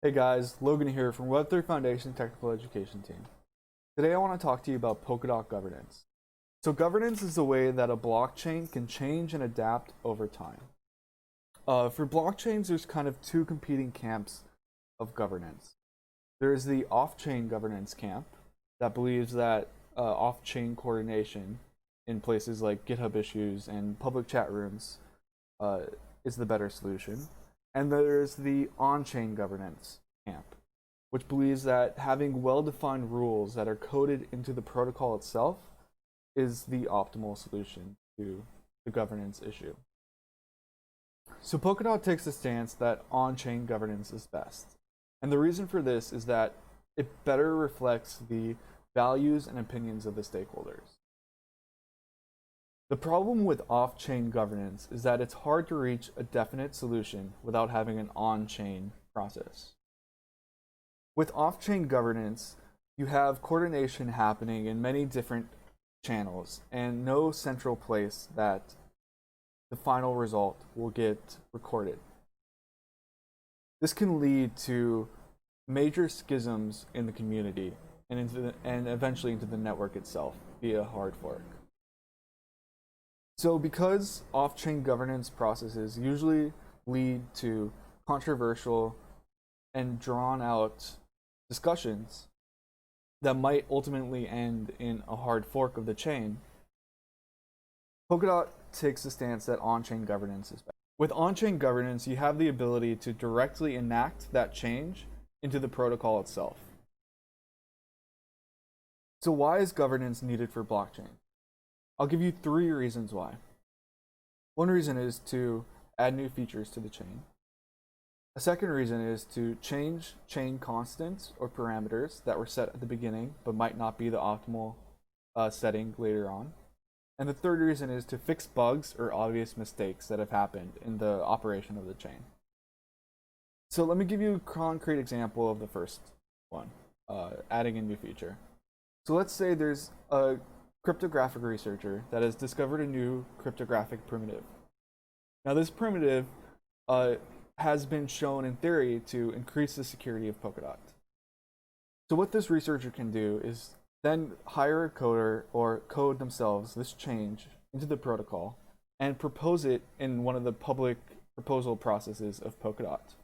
Hey guys, Logan here from Web3 Foundation Technical Education Team. Today I want to talk to you about Polkadot governance. So governance is the way that a blockchain can change and adapt over time. For blockchains, there's kind of two competing camps of governance. There's the off-chain governance camp that believes that off-chain coordination in places like GitHub issues and public chat rooms is the better solution. And there's the on-chain governance camp, which believes that having well-defined rules that are coded into the protocol itself is the optimal solution to the governance issue. So Polkadot takes the stance that on-chain governance is best. And the reason for this is that it better reflects the values and opinions of the stakeholders. The problem with off-chain governance is that it's hard to reach a definite solution without having an on-chain process. With off-chain governance, you have coordination happening in many different channels and no central place that the final result will get recorded. This can lead to major schisms in the community and eventually into the network itself via hard fork. So because off-chain governance processes usually lead to controversial and drawn-out discussions that might ultimately end in a hard fork of the chain, Polkadot takes the stance that on-chain governance is better. With on-chain governance, you have the ability to directly enact that change into the protocol itself. So why is governance needed for blockchain? I'll give you 3 reasons why. One reason is to add new features to the chain. A second reason is to change chain constants or parameters that were set at the beginning but might not be the optimal setting later on. And the third reason is to fix bugs or obvious mistakes that have happened in the operation of the chain. So let me give you a concrete example of the first one, adding a new feature. So let's say there's a cryptographic researcher that has discovered a new cryptographic primitive. Now this primitive has been shown in theory to increase the security of Polkadot. So what this researcher can do is then hire a coder or code themselves this change into the protocol and propose it in one of the public proposal processes of Polkadot.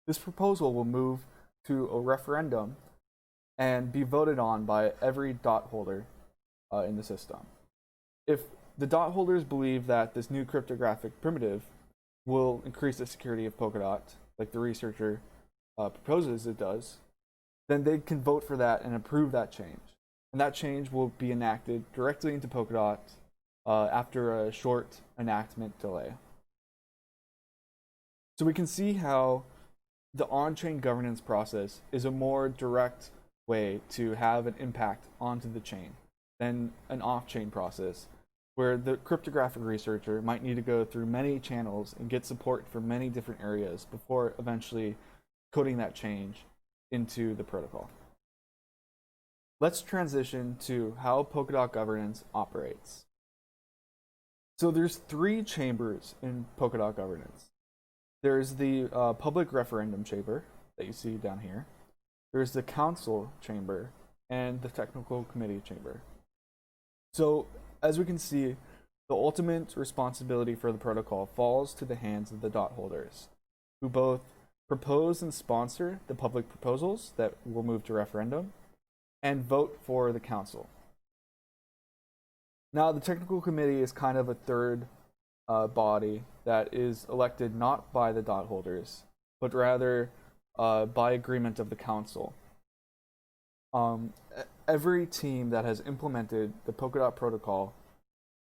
This proposal will move to a referendum and be voted on by every dot holder in the system. If the dot holders believe that this new cryptographic primitive will increase the security of Polkadot, like the researcher proposes it does, then they can vote for that and approve that change. And that change will be enacted directly into Polkadot after a short enactment delay. So we can see how the on-chain governance process is a more direct way to have an impact onto the chain than an off-chain process, where the cryptographic researcher might need to go through many channels and get support from many different areas before eventually coding that change into the protocol. Let's transition to how Polkadot governance operates. So there's 3 chambers in Polkadot governance. There's the public referendum chamber that you see down here. There's the council chamber and the technical committee chamber. So as we can see, the ultimate responsibility for the protocol falls to the hands of the dot holders, who both propose and sponsor the public proposals that will move to referendum and vote for the council. Now, the technical committee is kind of a third body that is elected not by the dot holders, but rather by agreement of the council. Every team that has implemented the Polkadot protocol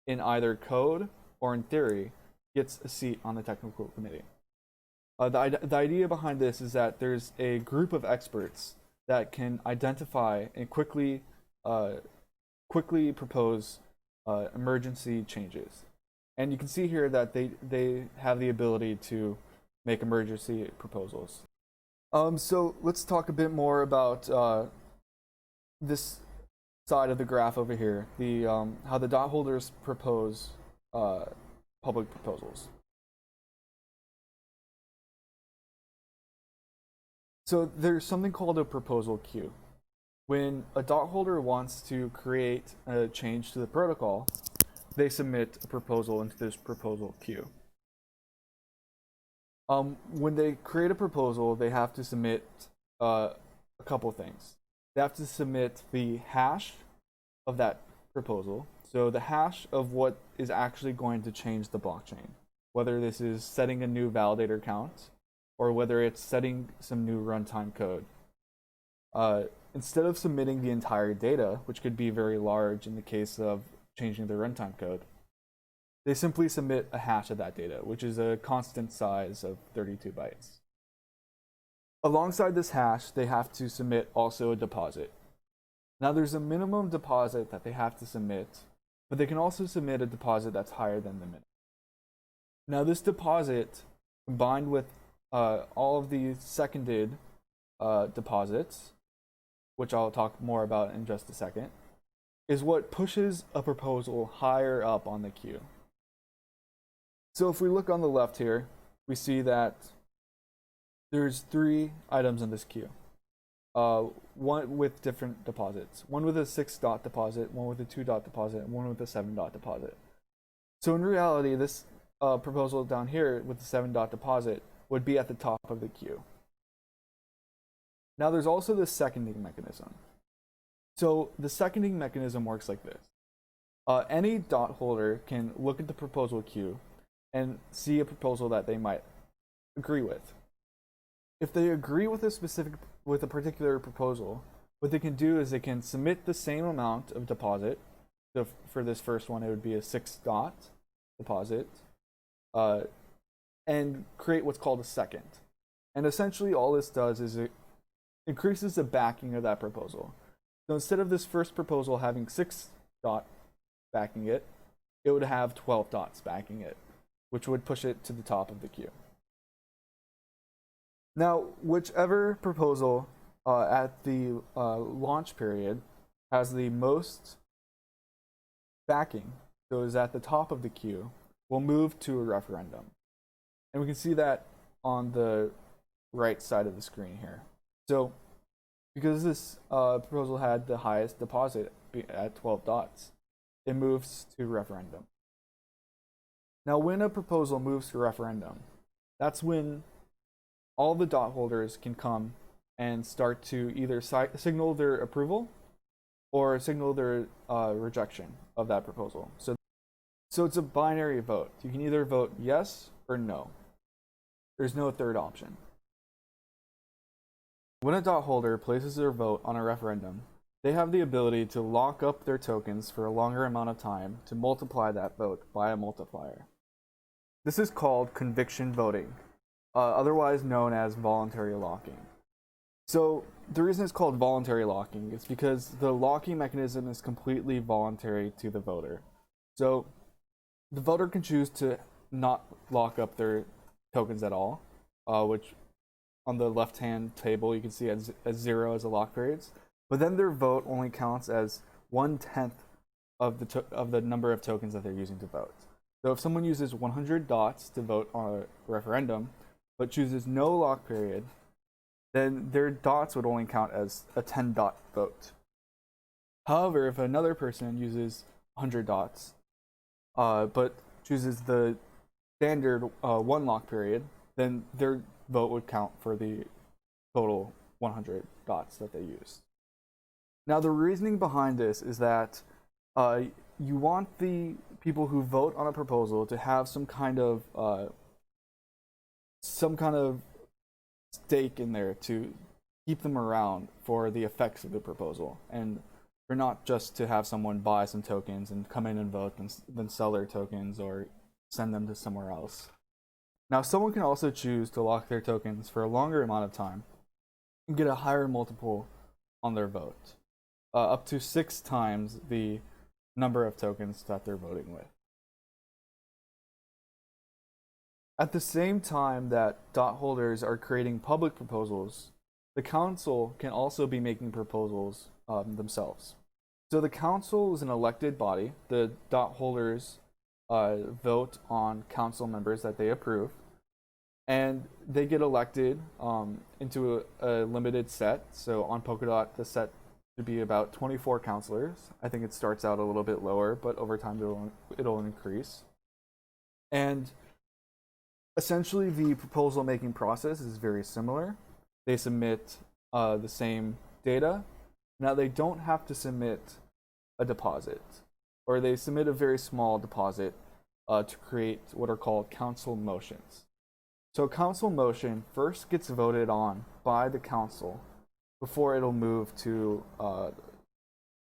in either code or in theory gets a seat on the technical committee. The idea behind this is that there's a group of experts that can identify and quickly propose emergency changes. And you can see here that they have the ability to make emergency proposals. So let's talk a bit more about this side of the graph over here, the how the dot holders propose public proposals. So there's something called a proposal queue. When a dot holder wants to create a change to the protocol, they submit a proposal into this proposal queue. When they create a proposal, they have to submit a couple things. They have to submit the hash of that proposal, so the hash of what is actually going to change the blockchain, whether this is setting a new validator count or whether it's setting some new runtime code. Instead of submitting the entire data, which could be very large in the case of changing the runtime code, they simply submit a hash of that data, which is a constant size of 32 bytes. Alongside this hash, they have to submit also a deposit. Now there's a minimum deposit that they have to submit, but they can also submit a deposit that's higher than the minimum. Now this deposit, combined with all of the seconded deposits, which I'll talk more about in just a second, is what pushes a proposal higher up on the queue. So if we look on the left here, we see that there's 3 items in this queue. One with different deposits. One with a 6 dot deposit, one with a 2 dot deposit, and one with a 7 dot deposit. So in reality, this proposal down here with the 7 dot deposit would be at the top of the queue. Now there's also this seconding mechanism. So the seconding mechanism works like this. Any dot holder can look at the proposal queue and see a proposal that they might agree with. If they agree with a particular proposal, what they can do is they can submit the same amount of deposit. So for this first one, it would be a 6 dot deposit, and create what's called a second. And essentially all this does is it increases the backing of that proposal. So instead of this first proposal having 6 dot backing it, it would have 12 dots backing it, which would push it to the top of the queue. Now, whichever proposal at the launch period has the most backing, so is at the top of the queue, will move to a referendum. And we can see that on the right side of the screen here. So because this proposal had the highest deposit at 12 dots, it moves to referendum. Now when a proposal moves to referendum, that's when all the dot holders can come and start to either signal their approval or signal their rejection of that proposal. So it's a binary vote. You can either vote yes or no. There's no third option. When a dot holder places their vote on a referendum, they have the ability to lock up their tokens for a longer amount of time to multiply that vote by a multiplier. This is called conviction voting, otherwise known as voluntary locking. So the reason it's called voluntary locking is because the locking mechanism is completely voluntary to the voter. So the voter can choose to not lock up their tokens at all, which on the left-hand table you can see as 0 as the lock periods. But then their vote only counts as 1/10 of the number of tokens that they're using to vote. So if someone uses 100 dots to vote on a referendum, but chooses no lock period, then their dots would only count as a 10 dot vote. However, if another person uses 100 dots, but chooses the standard 1 lock period, then their vote would count for the total 100 dots that they used. Now the reasoning behind this is that you want the people who vote on a proposal to have some kind of stake in there to keep them around for the effects of the proposal, and for not just to have someone buy some tokens and come in and vote and then sell their tokens or send them to somewhere else. Now someone can also choose to lock their tokens for a longer amount of time and get a higher multiple on their vote, up to 6 times the number of tokens that they're voting with. At the same time that dot holders are creating public proposals, the council can also be making proposals themselves. So the council is an elected body. The dot holders vote on council members that they approve. and they get elected into a limited set. So on Polkadot, the set should be about 24 counselors. I think it starts out a little bit lower, but over time it'll increase. And essentially, the proposal making process is very similar. They submit the same data. Now, they don't have to submit a deposit, or they submit a very small deposit to create what are called council motions. So a council motion first gets voted on by the council before it'll move to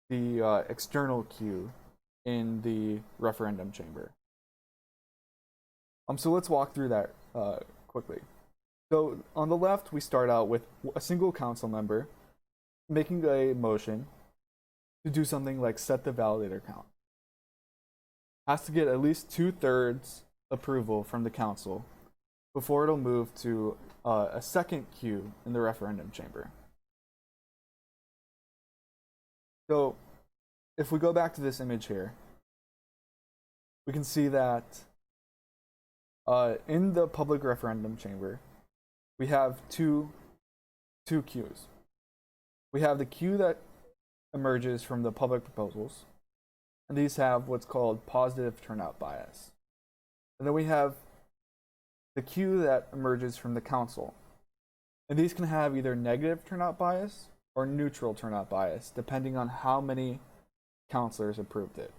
the external queue in the referendum chamber. So let's walk through that quickly. So on the left, we start out with a single council member making a motion to do something like set the validator count. Has to get at least 2/3 approval from the council before it'll move to a second queue in the referendum chamber. So if we go back to this image here, we can see that in the public referendum chamber, we have two queues. We have the queue that emerges from the public proposals, and these have what's called positive turnout bias. And then we have the queue that emerges from the council, and these can have either negative turnout bias or neutral turnout bias, depending on how many counselors approved it.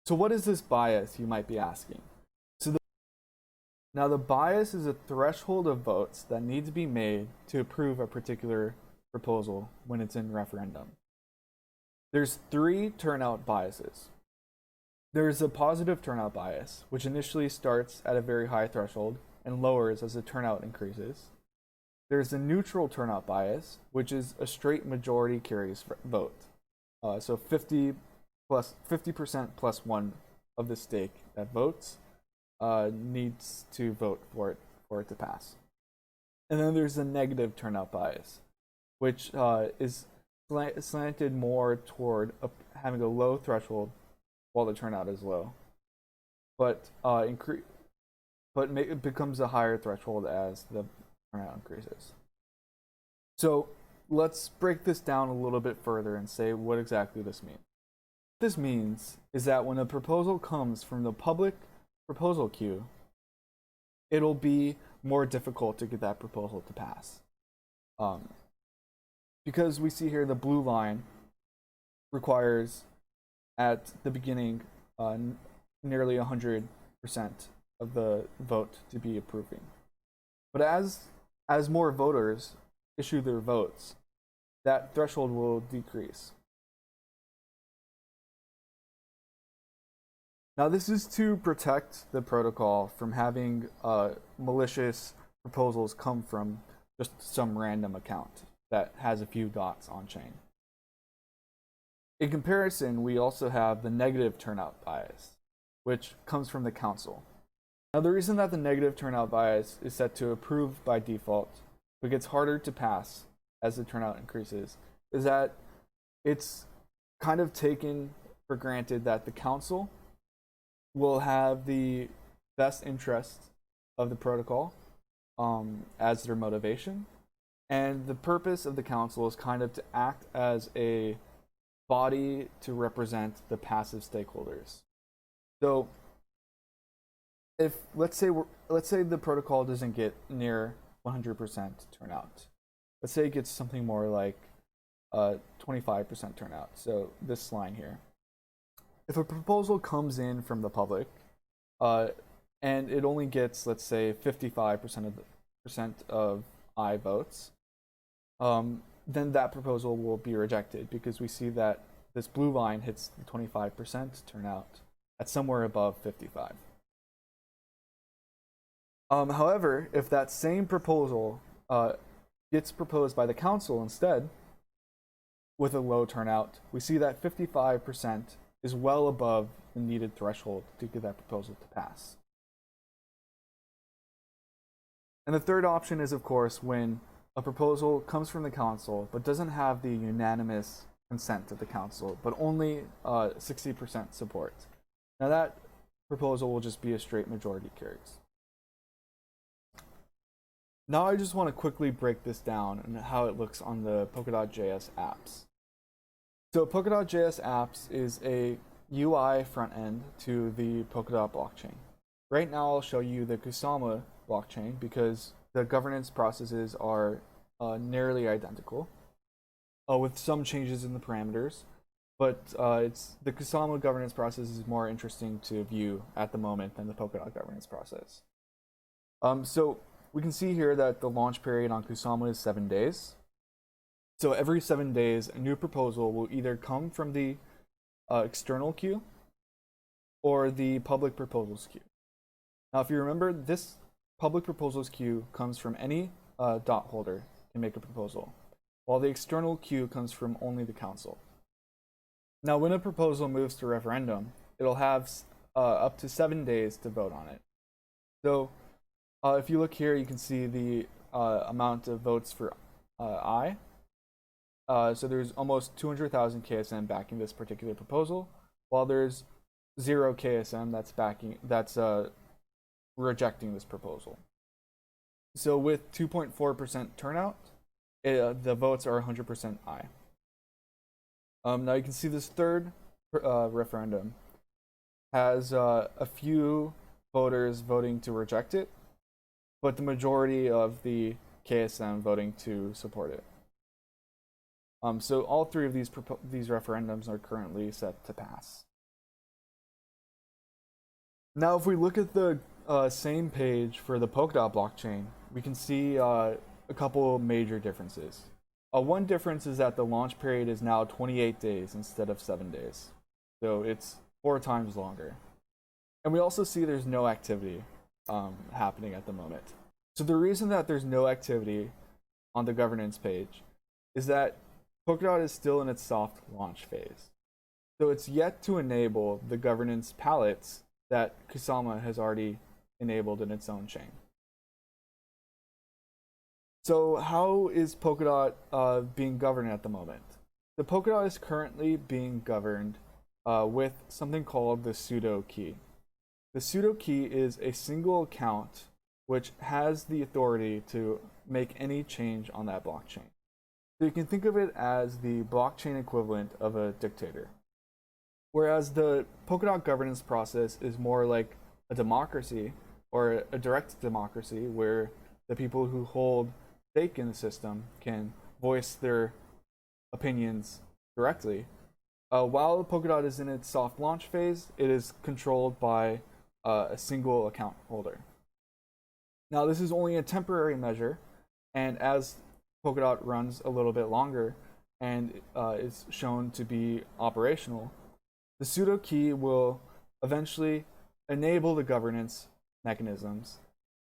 So what is this bias, you might be asking? Now, the bias is a threshold of votes that need to be made to approve a particular proposal when it's in referendum. There's 3 turnout biases. There's a positive turnout bias, which initially starts at a very high threshold and lowers as the turnout increases. There's the neutral turnout bias, which is a straight majority carries vote. So 50% plus 1 of the stake that votes needs to vote for it to pass. And then there's the negative turnout bias, which is slanted more toward having a low threshold while the turnout is low, but it becomes a higher threshold as the turnout increases. So let's break this down a little bit further and say what exactly this means. What this means is that when a proposal comes from the public proposal queue, it'll be more difficult to get that proposal to pass. Because we see here the blue line requires at the beginning nearly 100% of the vote to be approving. But as more voters issue their votes, that threshold will decrease. Now, this is to protect the protocol from having malicious proposals come from just some random account that has a few dots on chain. In comparison, we also have the negative turnout bias, which comes from the council. Now, the reason that the negative turnout bias is set to approve by default, but gets harder to pass as the turnout increases, is that it's kind of taken for granted that the council will have the best interests of the protocol as their motivation. And the purpose of the council is kind of to act as a body to represent the passive stakeholders. So if let's say the protocol doesn't get near 100% turnout, let's say it gets something more like 25% turnout. So this line here. If a proposal comes in from the public and it only gets, let's say, 55% of I votes, then that proposal will be rejected because we see that this blue line hits the 25% turnout at somewhere above 55. However, if that same proposal gets proposed by the council instead with a low turnout, we see that 55% is well above the needed threshold to get that proposal to pass. And the third option is, of course, when a proposal comes from the council but doesn't have the unanimous consent of the council, but only 60% support. Now that proposal will just be a straight majority carries. Now I just want to quickly break this down and how it looks on the Polkadot.js apps. So Polkadot.js apps is a UI front end to the Polkadot blockchain. Right now I'll show you the Kusama blockchain because the governance processes are nearly identical with some changes in the parameters, but the Kusama governance process is more interesting to view at the moment than the Polkadot governance process. So we can see here that the launch period on Kusama is 7 days. So every 7 days, a new proposal will either come from the external queue or the public proposals queue. Now, if you remember, this public proposals queue comes from any dot holder can make a proposal, while the external queue comes from only the council. Now, when a proposal moves to referendum, it'll have up to 7 days to vote on it. So if you look here, you can see the amount of votes for I. So there's almost 200,000 KSM backing this particular proposal, while there's 0 KSM that's rejecting this proposal. So with 2.4% turnout, the votes are 100% I. Now you can see this third referendum has a few voters voting to reject it, but the majority of the KSM voting to support it. So all three of these referendums are currently set to pass. Now, if we look at the same page for the Polkadot blockchain, we can see a couple major differences. One difference is that the launch period is now 28 days instead of 7 days. So it's 4 times longer. And we also see there's no activity happening at the moment. So the reason that there's no activity on the governance page is that Polkadot is still in its soft launch phase. So it's yet to enable the governance palettes that Kusama has already enabled in its own chain. So how is Polkadot being governed at the moment? The Polkadot is currently being governed with something called the pseudo key. The pseudo key is a single account which has the authority to make any change on that blockchain. So you can think of it as the blockchain equivalent of a dictator. Whereas the Polkadot governance process is more like a democracy or a direct democracy where the people who hold stake in the system can voice their opinions directly. While Polkadot is in its soft launch phase, it is controlled by a single account holder. Now, this is only a temporary measure, and as Polkadot runs a little bit longer and is shown to be operational, the pseudo key will eventually enable the governance mechanisms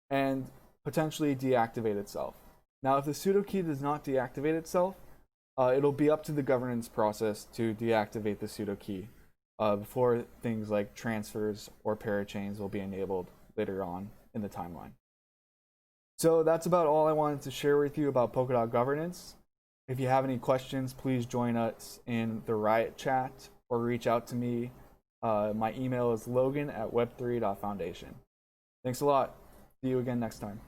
and potentially deactivate itself. Now, if the pseudo key does not deactivate itself, it'll be up to the governance process to deactivate the pseudo key before things like transfers or parachains will be enabled later on in the timeline. So that's about all I wanted to share with you about Polkadot governance. If you have any questions, please join us in the Riot chat or reach out to me. My email is logan@web3.foundation. Thanks a lot. See you again next time.